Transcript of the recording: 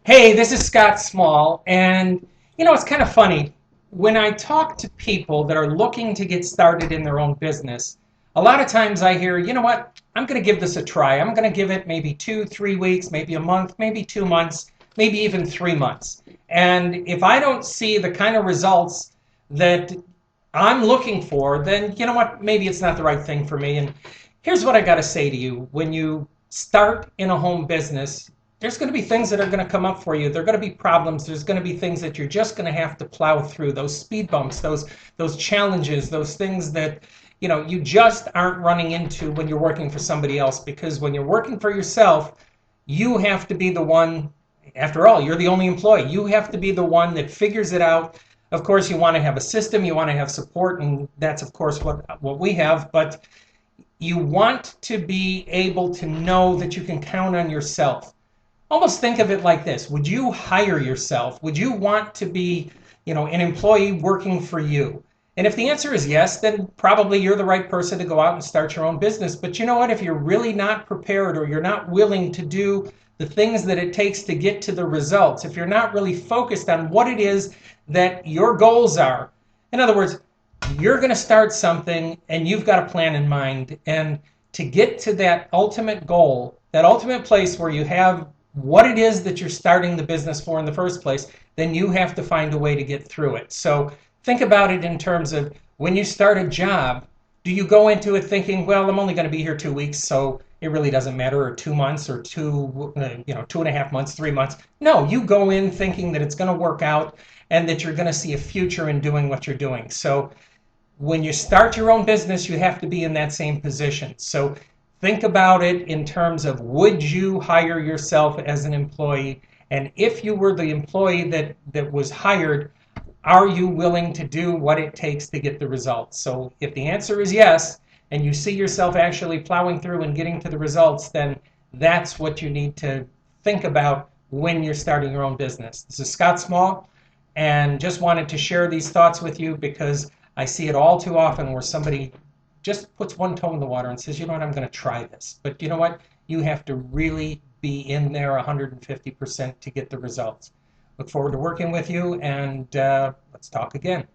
Hey, this is Scott Small, and it's kind of funny. When I talk to people that are looking to get started in their own business, a lot of times I hear, you know what, I'm going to give this a try. I'm going to give it maybe 2, 3 weeks, maybe a month, maybe 2 months, maybe even 3 months. And if I don't see the kind of results that I'm looking for, then you know what, maybe it's not the right thing for me. And here's what I got to say to you. When you start in a home business, there's going to be things that are going to come up for you. There are going to be problems. There's going to be things that you're just going to have to plow through. Those speed bumps, those challenges, those things that you just aren't running into when you're working for somebody else. Because when you're working for yourself, you have to be the one. After all, you're the only employee. You have to be the one that figures it out. Of course, you want to have a system. You want to have support, and that's of course what we have. But you want to be able to know that you can count on yourself. Almost think of it like this. Would you hire yourself? Would you want to be, an employee working for you? And if the answer is yes, then probably you're the right person to go out and start your own business. But you know what? If you're really not prepared or you're not willing to do the things that it takes to get to the results, if you're not really focused on what it is that your goals are, in other words, you're going to start something and you've got a plan in mind. And to get to that ultimate goal, that ultimate place where you have what it is that you're starting the business for in the first place, then you have to find a way to get through it. So think about it in terms of when you start a job, do you go into it thinking, well, I'm only going to be here 2 weeks, so it really doesn't matter, or 2 months, or 2.5 months, 3 months? No, you go in thinking that it's going to work out and that you're going to see a future in doing what you're doing. So when you start your own business, you have to be in that same position. So think about it in terms of, would you hire yourself as an employee? And if you were the employee that was hired, are you willing to do what it takes to get the results? So if the answer is yes, and you see yourself actually plowing through and getting to the results, then that's what you need to think about when you're starting your own business. This is Scott Small, and just wanted to share these thoughts with you because I see it all too often where somebody just puts one toe in the water and says, you know what, I'm going to try this. But you know what? You have to really be in there 150% to get the results. Look forward to working with you, and let's talk again.